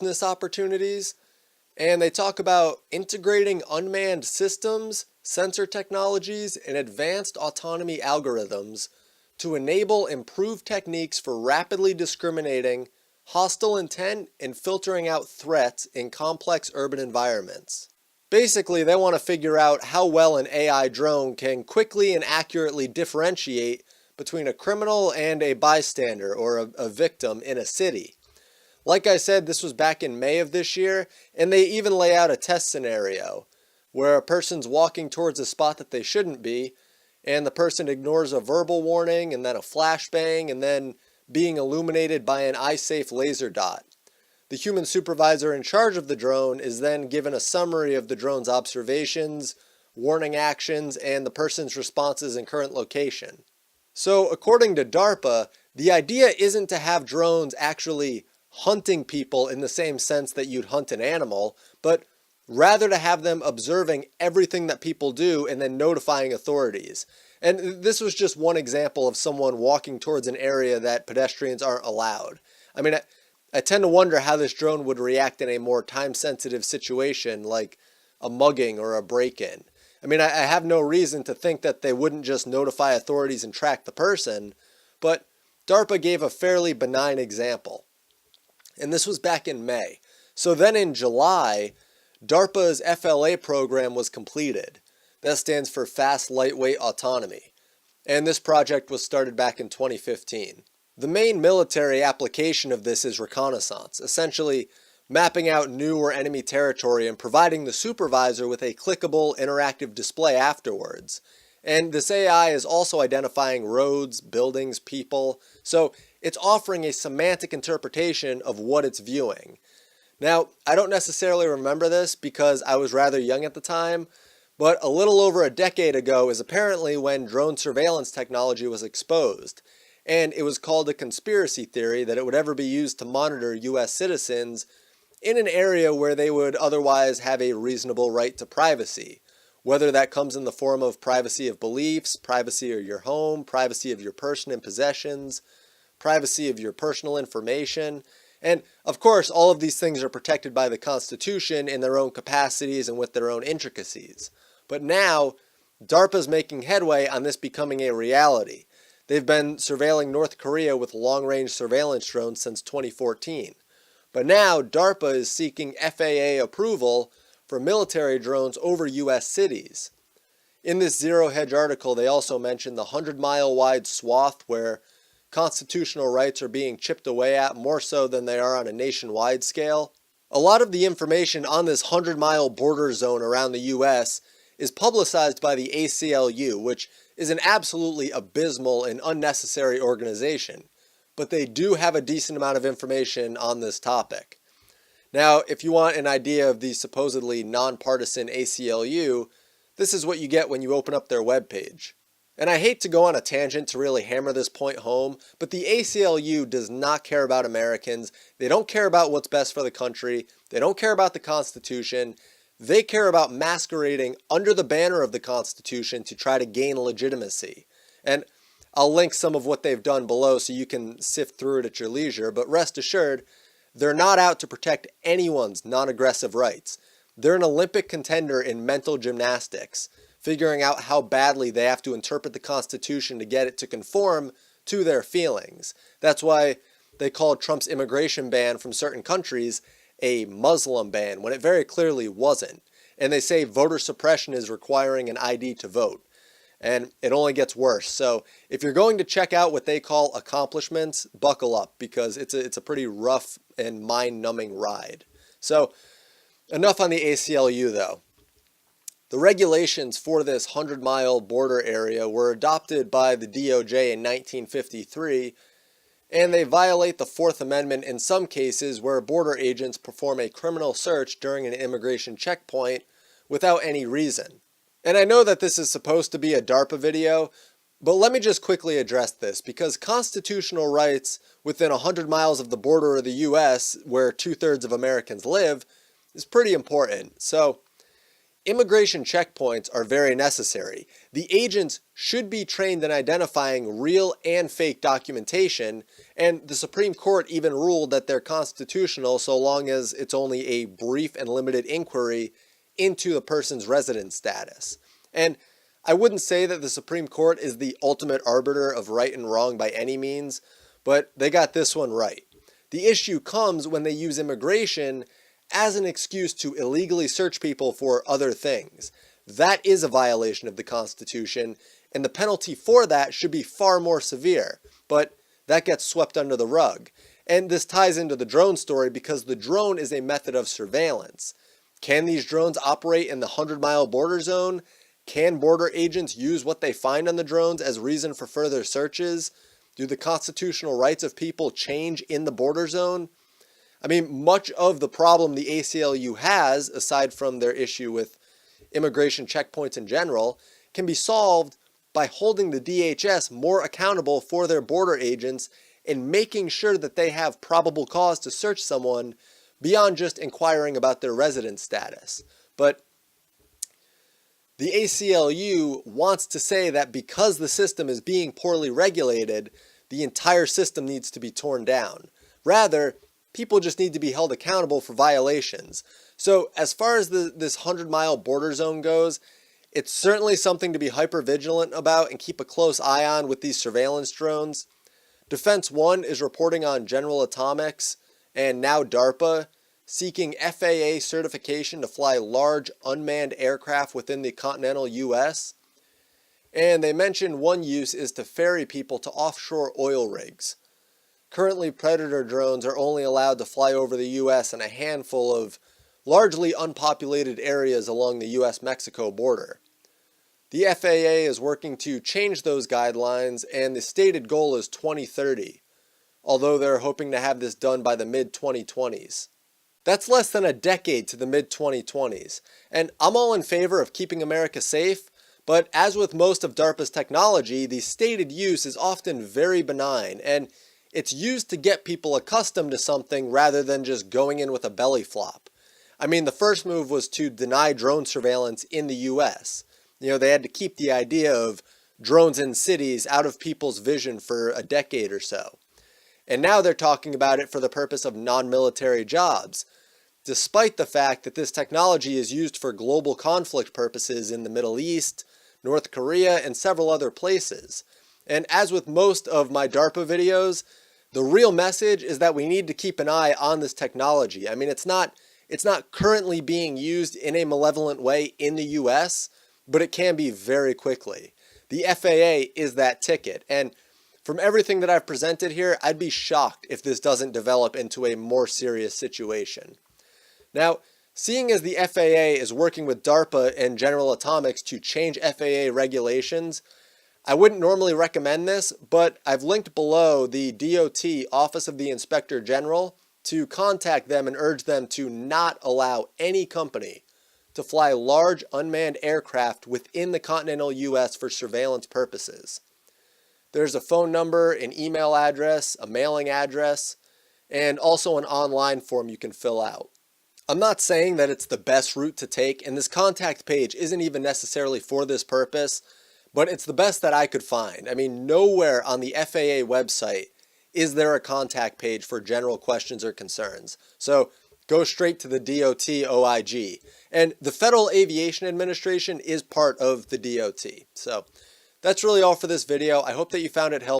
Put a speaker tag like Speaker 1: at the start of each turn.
Speaker 1: business opportunities, and they talk about integrating unmanned systems, sensor technologies, and advanced autonomy algorithms to enable improved techniques for rapidly discriminating hostile intent and filtering out threats in complex urban environments. Basically, they want to figure out how well an AI drone can quickly and accurately differentiate between a criminal and a bystander or a victim in a city. Like I said, this was back in May of this year, and they even lay out a test scenario where a person's walking towards a spot that they shouldn't be, and the person ignores a verbal warning and then a flashbang and then being illuminated by an eye-safe laser dot. The human supervisor in charge of the drone is then given a summary of the drone's observations, warning actions, and the person's responses and current location. So according to DARPA, the idea isn't to have drones actually hunting people in the same sense that you'd hunt an animal, but rather to have them observing everything that people do and then notifying authorities. And this was just one example of someone walking towards an area that pedestrians aren't allowed. I mean, I tend to wonder how this drone would react in a more time-sensitive situation like a mugging or a break-in. I mean, I have no reason to think that they wouldn't just notify authorities and track the person, but DARPA gave a fairly benign example. And this was back in May. So then in July, DARPA's FLA program was completed. That stands for Fast Lightweight Autonomy. And this project was started back in 2015. The main military application of this is reconnaissance, essentially mapping out new or enemy territory and providing the supervisor with a clickable interactive display afterwards. And this AI is also identifying roads, buildings, people, so it's offering a semantic interpretation of what it's viewing. Now, I don't necessarily remember this because I was rather young at the time, but a little over a decade ago is apparently when drone surveillance technology was exposed, and it was called a conspiracy theory that it would ever be used to monitor US citizens in an area where they would otherwise have a reasonable right to privacy, whether that comes in the form of privacy of beliefs, privacy of your home, privacy of your person and possessions, privacy of your personal information. And of course, all of these things are protected by the Constitution in their own capacities and with their own intricacies. But now, DARPA's making headway on this becoming a reality. They've been surveilling North Korea with long-range surveillance drones since 2014. But now, DARPA is seeking FAA approval for military drones over US cities. In this Zero Hedge article, they also mentioned the 100-mile wide swath where constitutional rights are being chipped away at more so than they are on a nationwide scale. A lot of the information on this 100-mile border zone around the US is publicized by the ACLU, which is an absolutely abysmal and unnecessary organization, but they do have a decent amount of information on this topic. Now, if you want an idea of the supposedly nonpartisan ACLU, this is what you get when you open up their webpage. And I hate to go on a tangent to really hammer this point home, but the ACLU does not care about Americans. They don't care about what's best for the country. They don't care about the Constitution. They care about masquerading under the banner of the Constitution to try to gain legitimacy. And I'll link some of what they've done below so you can sift through it at your leisure, but rest assured, they're not out to protect anyone's non-aggressive rights. They're an Olympic contender in mental gymnastics, figuring out how badly they have to interpret the Constitution to get it to conform to their feelings. That's why they called Trump's immigration ban from certain countries a Muslim ban, when it very clearly wasn't. And they say voter suppression is requiring an ID to vote. And it only gets worse. So if you're going to check out what they call accomplishments, buckle up, because it's a pretty rough and mind-numbing ride. So enough on the ACLU though. The regulations for this 100-mile border area were adopted by the DOJ in 1953, and they violate the Fourth Amendment in some cases where border agents perform a criminal search during an immigration checkpoint without any reason. And I know that this is supposed to be a DARPA video, but let me just quickly address this, because constitutional rights within 100 miles of the border of the US, where 2/3 of Americans live, is pretty important. So Immigration checkpoints are very necessary. The agents should be trained in identifying real and fake documentation, and the Supreme Court even ruled that they're constitutional so long as it's only a brief and limited inquiry into the person's residence status. And I wouldn't say that the Supreme Court is the ultimate arbiter of right and wrong by any means, but they got this one right. The issue comes when they use immigration as an excuse to illegally search people for other things. That is a violation of the Constitution, and the penalty for that should be far more severe, but that gets swept under the rug. And this ties into the drone story because the drone is a method of surveillance. Can these drones operate in the 100-mile border zone? Can border agents use what they find on the drones as reason for further searches? Do the constitutional rights of people change in the border zone? I mean, much of the problem the ACLU has, aside from their issue with immigration checkpoints in general, can be solved by holding the DHS more accountable for their border agents and making sure that they have probable cause to search someone beyond just inquiring about their residence status. But the ACLU wants to say that because the system is being poorly regulated, the entire system needs to be torn down. Rather, people just need to be held accountable for violations. So as far as this 100-mile border zone goes, it's certainly something to be hyper-vigilant about and keep a close eye on with these surveillance drones. Defense One is reporting on General Atomics and now DARPA seeking FAA certification to fly large unmanned aircraft within the continental US. And they mention one use is to ferry people to offshore oil rigs. Currently, Predator drones are only allowed to fly over the US in a handful of largely unpopulated areas along the US-Mexico border. The FAA is working to change those guidelines, and the stated goal is 2030, although they're hoping to have this done by the mid-2020s. That's less than a decade to the mid-2020s, and I'm all in favor of keeping America safe, but as with most of DARPA's technology, the stated use is often very benign, and it's used to get people accustomed to something rather than just going in with a belly flop. I mean, the first move was to deny drone surveillance in the US. They had to keep the idea of drones in cities out of people's vision for a decade or so. And now they're talking about it for the purpose of non-military jobs, despite the fact that this technology is used for global conflict purposes in the Middle East, North Korea, and several other places. And as with most of my DARPA videos, the real message is that we need to keep an eye on this technology. I mean, it's not currently being used in a malevolent way in the US, but it can be very quickly. The FAA is that ticket, and from everything that I've presented here, I'd be shocked if this doesn't develop into a more serious situation. Now, seeing as the FAA is working with DARPA and General Atomics to change FAA regulations, I wouldn't normally recommend this, but I've linked below the DOT Office of the Inspector General to contact them and urge them to not allow any company to fly large unmanned aircraft within the continental US for surveillance purposes. There's a phone number, an email address, a mailing address, and also an online form you can fill out. I'm not saying that it's the best route to take, and this contact page isn't even necessarily for this purpose, but it's the best that I could find. I mean, nowhere on the FAA website is there a contact page for general questions or concerns. So go straight to the DOT OIG. And the Federal Aviation Administration is part of the DOT. So that's really all for this video. I hope that you found it helpful.